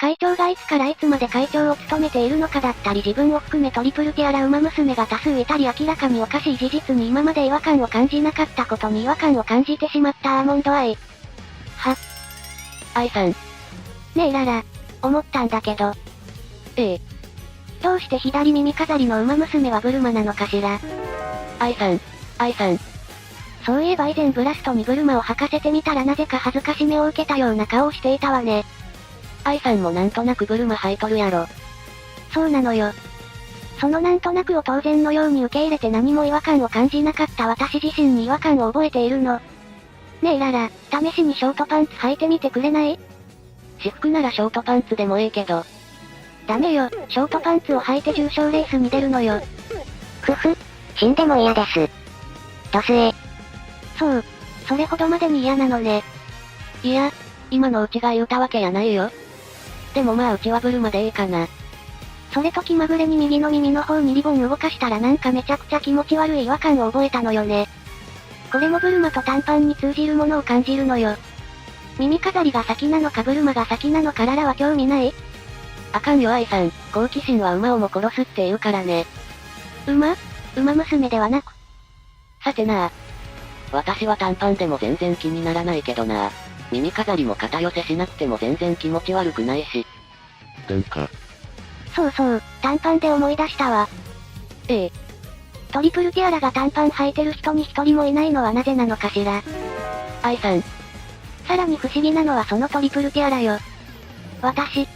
会長がいつからいつまで会長を務めているのかだったり自分を含めトリプルティアラ馬娘が多数いたり明らかにおかしい事実に今まで違和感を感じなかったことに違和感を感じてしまったアーモンドアイ。愛さん。ねえララ、思ったんだけど。どうして左耳飾りの馬娘はブルマなのかしら。愛さん。そういえば以前ブラストにブルマを履かせてみたらなぜか恥ずかしめを受けたような顔をしていたわね。愛さんもなんとなくブルマ履いとるやろ。そうなのよ。そのなんとなくを当然のように受け入れて何も違和感を感じなかった私自身に違和感を覚えているの。ねえララ、試しにショートパンツ履いてみてくれない？私服ならショートパンツでもええけど。ダメよ、ショートパンツを履いて重賞レースに出るのよ。死んでも嫌です。ドスエ。そう。それほどまでに嫌なのね。いや、今のうちが言うたわけやないよ。でもまあうちはブルマでいいかな。それと気まぐれに右の耳の方にリボン動かしたらなんかめちゃくちゃ気持ち悪い違和感を覚えたのよね。これもブルマと短パンに通じるものを感じるのよ。耳飾りが先なのかブルマが先なのかララは興味ない？あかんよ愛さん、好奇心は馬をも殺すって言うからね。馬娘ではなく。さてな。私は短パンでも全然気にならないけどな。耳飾りも肩寄せしなくても全然気持ち悪くないし。そう、短パンで思い出したわ。トリプルティアラが短パン履いてる人に一人もいないのはなぜなのかしら。愛さん。さらに不思議なのはそのトリプルティアラよ。私。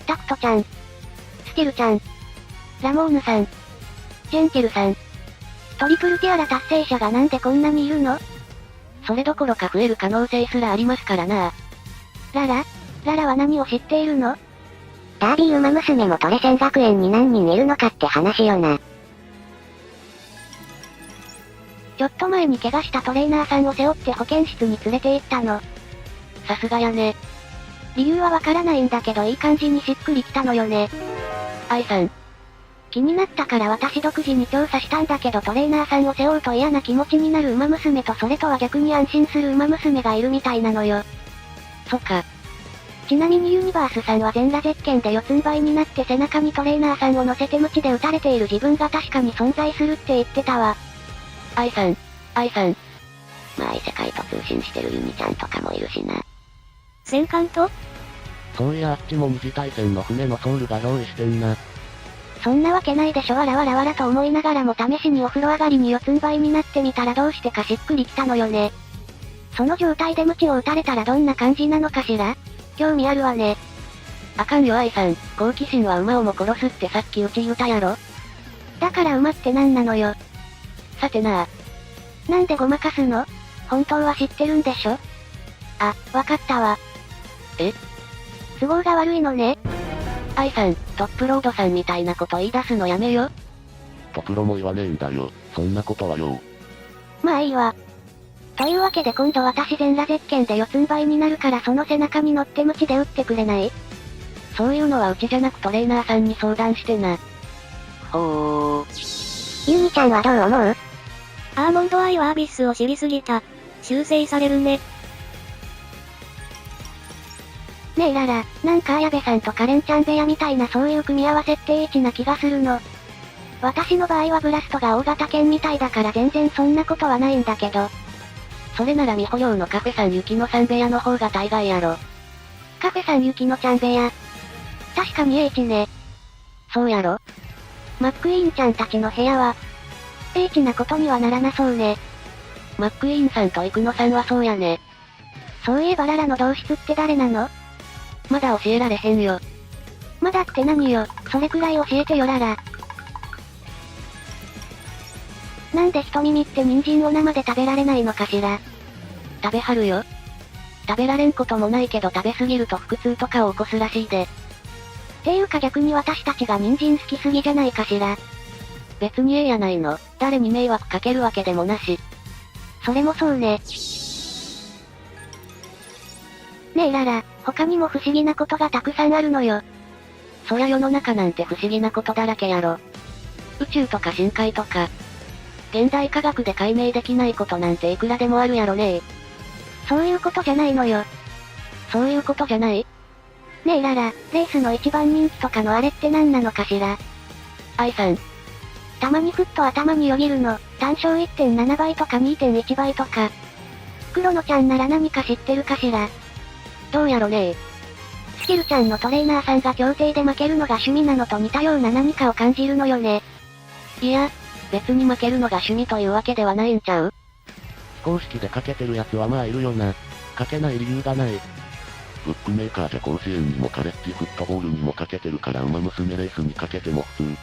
タクトちゃん。ステルちゃん。ラモーヌさん。ジェンケルさん。トリプルティアラ達成者がなんでこんなにいるの？それどころか増える可能性すらありますからな。ララは何を知っているの？ダービー馬娘もトレセン学園に何人いるのかって話よな。ちょっと前に怪我したトレーナーさんを背負って保健室に連れて行ったの。さすがやね。理由はわからないんだけどいい感じにしっくりきたのよね。愛さん。気になったから私独自に調査したんだけどトレーナーさんを背負うと嫌な気持ちになる馬娘とそれとは逆に安心する馬娘がいるみたいなのよ。そっか。ちなみにユニバースさんは全裸ゼッケンで四つん這いになって背中にトレーナーさんを乗せて鞭で打たれている自分が確かに存在するって言ってたわ。愛さん。まあ異世界と通信してるユニちゃんとかもいるしな。戦艦と？そういやあっちも二次大戦の船のソウルが憑依してんな。そんなわけないでしょわらわらと思いながらも試しにお風呂上がりに四つん這いになってみたらどうしてかしっくりきたのよね。その状態で鞭を打たれたらどんな感じなのかしら？興味あるわね。あかんよ愛さん、好奇心は馬をも殺すってさっきうち言うたやろ？だから馬って何なのよ。さてな。なんでごまかすの？本当は知ってるんでしょ？あ、わかったわ。都合が悪いのね。愛さん、トップロードさんみたいなこと言い出すのやめよ。トプロも言わねえんだよ、そんなことはよ。まあいいわ。というわけで今度私全裸ゼッケンで四つん這いになるからその背中に乗って鞭で打ってくれない？そういうのはうちじゃなくトレーナーさんに相談してな。ユニちゃんはどう思う？アーモンドアイはアビスを知りすぎた。修正されるね。ねえララ、なんか綾部さんとカレンちゃん部屋みたいなそういう組み合わせってエッチな気がするの。私の場合はブラストが大型犬みたいだから全然そんなことはないんだけど。それなら美穂寮のカフェさん雪乃さん部屋の方が大概やろ。カフェさん雪乃ちゃん部屋。確かに H ね。そうやろ？マックイーンちゃんたちの部屋は、H なことにはならなそうね。マックイーンさんと幾野さんはそうやね。そういえばララの同室って誰なの？まだ教えられへんよ。まだって何よ、それくらい教えてよララ。なんで人耳って人参を生で食べられないのかしら。食べはるよ。食べられんこともないけど食べすぎると腹痛とかを起こすらしいで。っていうか逆に私たちが人参好きすぎじゃないかしら。別にええやないの。誰に迷惑かけるわけでもなし。それもそうね。ねえララ、他にも不思議なことがたくさんあるのよ。そりゃ世の中なんて不思議なことだらけやろ。宇宙とか深海とか。現代科学で解明できないことなんていくらでもあるやろね。そういうことじゃないのよ。そういうことじゃない？ねえララ、レースの一番人気とかのあれって何なのかしら。愛さん。たまにふっと頭によぎるの、単勝 1.7 倍とか 2.1 倍とか。黒野ちゃんなら何か知ってるかしら。どうやろねスキルちゃんのトレーナーさんが競艇で負けるのが趣味なのと似たような何かを感じるのよね。いや、別に負けるのが趣味というわけではないんちゃう？非公式でかけてるやつはまあいるよな。かけない理由がない。ブックメーカーじゃ甲子園にもカレッジフットボールにもかけてるから馬娘レースにかけても普通。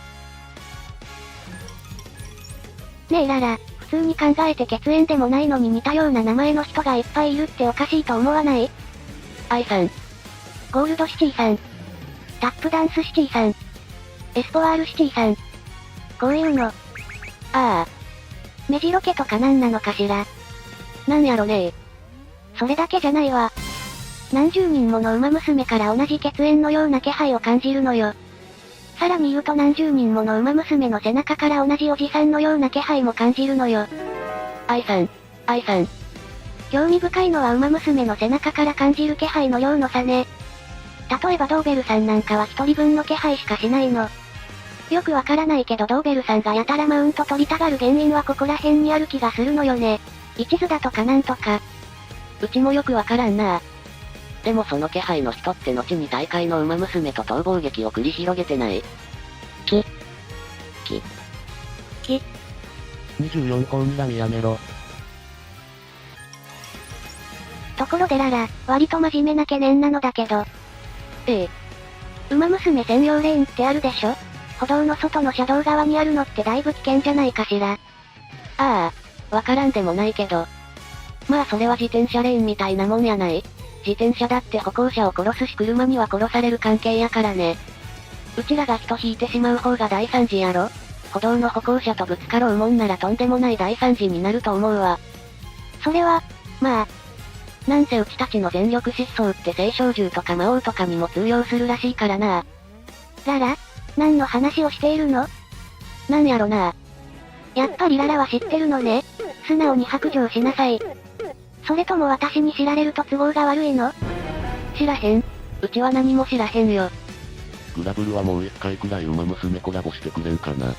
ねえララ、普通に考えて血縁でもないのに似たような名前の人がいっぱいいるっておかしいと思わない？愛さん。ゴールドシティさん。タップダンスシティさん。エスポワールシティさん。こういうの。ああ。目白家とかなんなのかしら。なんやろねそれだけじゃないわ。何十人もの馬娘から同じ血縁のような気配を感じるのよ。さらに言うと何十人もの馬娘の背中から同じおじさんのような気配も感じるのよ。愛さん。愛さん。興味深いのは馬娘の背中から感じる気配のようの差ね。例えばドーベルさんなんかは一人分の気配しかしないの。よくわからないけどドーベルさんがやたらマウント取りたがる原因はここら辺にある気がするのよね。一途だとかなんとか。うちもよくわからんな。でもその気配の人って後に大会の馬娘と逃亡劇を繰り広げてない？ 24本睨みやめろ。ところでララ、割と真面目な懸念なのだけど。馬娘専用レーンってあるでしょ？歩道の外の車道側にあるのってだいぶ危険じゃないかしら。ああ、わからんでもないけど。まあそれは自転車レーンみたいなもんやない？自転車だって歩行者を殺すし車には殺される関係やからね。うちらが人引いてしまう方が大惨事やろ？歩道の歩行者とぶつかろうもんならとんでもない大惨事になると思うわ。それは、まあ。なんせうちたちの全力疾走って聖少獣とか魔王とかにも通用するらしいからな。ララ？何の話をしているの？なんやろな。やっぱりララは知ってるのね。素直に白状しなさい。それとも私に知られると都合が悪いの？知らへん。うちは何も知らへんよ。グラブルはもう一回くらい馬娘コラボしてくれんかな。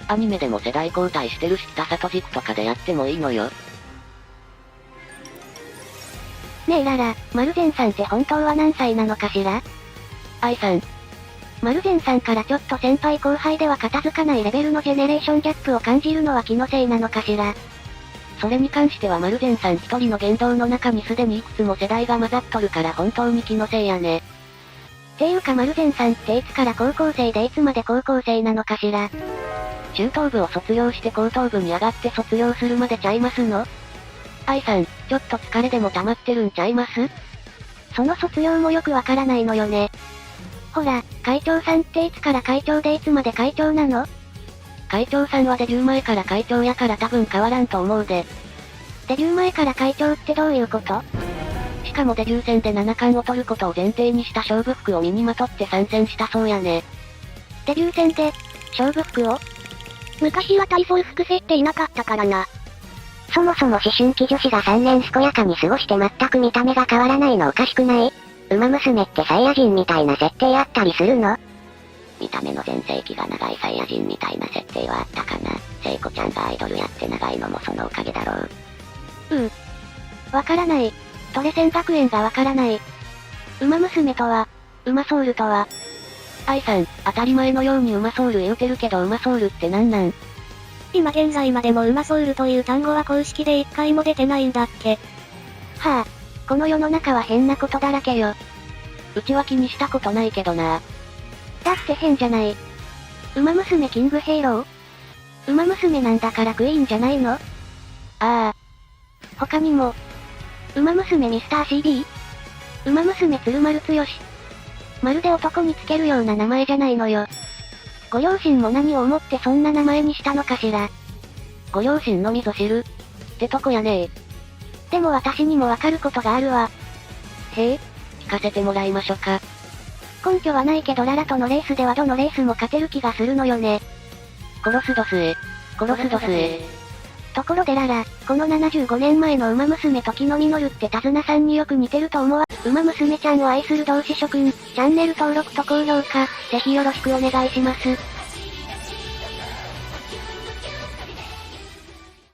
アニメでも世代交代してるし北里軸とかでやってもいいのよ。ねえララ、マルゼンさんって本当は何歳なのかしら？愛さん。マルゼンさんからちょっと先輩後輩では片付かないレベルのジェネレーションギャップを感じるのは気のせいなのかしら？それに関してはマルゼンさん一人の言動の中にすでにいくつも世代が混ざっとるから本当に気のせいやね。ていうかマルゼンさんっていつから高校生でいつまで高校生なのかしら？中等部を卒業して高等部に上がって卒業するまでちゃいますの？愛さん、ちょっと疲れでも溜まってるんちゃいます？その卒業もよくわからないのよね。ほら、会長さんっていつから会長でいつまで会長なの？会長さんはデビュー前から会長やから多分変わらんと思うで。デビュー前から会長ってどういうこと？しかもデビュー戦で7冠を取ることを前提にした勝負服を身にまとって参戦したそうやね。デビュー戦で、勝負服を？昔は体操服設定いなかったからな。そもそも思春期女子が3年健やかに過ごして全く見た目が変わらないのおかしくない？馬娘ってサイヤ人みたいな設定あったりするの？見た目の全盛期が長いサイヤ人みたいな設定はあったかな。聖子ちゃんがアイドルやって長いのもそのおかげだろう。わからない。トレセン学園がわからない。馬娘とは、馬ソウルとは。愛さん、当たり前のように馬ソウル言うてるけど馬ソウルってなんなん？今現在までも馬ソウルという単語は公式で一回も出てないんだっけ。はあ、この世の中は変なことだらけよ。うちは気にしたことないけどな。だって変じゃない。馬娘キングヘイロー？馬娘なんだからクイーンじゃないの？他にも、馬娘ミスター CD？馬娘鶴丸剛。まるで男につけるような名前じゃないのよ。ご両親も何を思ってそんな名前にしたのかしら。ご両親のみぞ知るってとこやねでも私にもわかることがあるわ。へえ、聞かせてもらいましょか。根拠はないけどララとのレースではどのレースも勝てる気がするのよね。殺すドスへ。殺すドスへ。ところでララ、この75年前の馬娘時の実るって手綱さんによく似てると思わ馬娘ちゃんを愛する同志諸君、チャンネル登録と高評価、ぜひよろしくお願いします。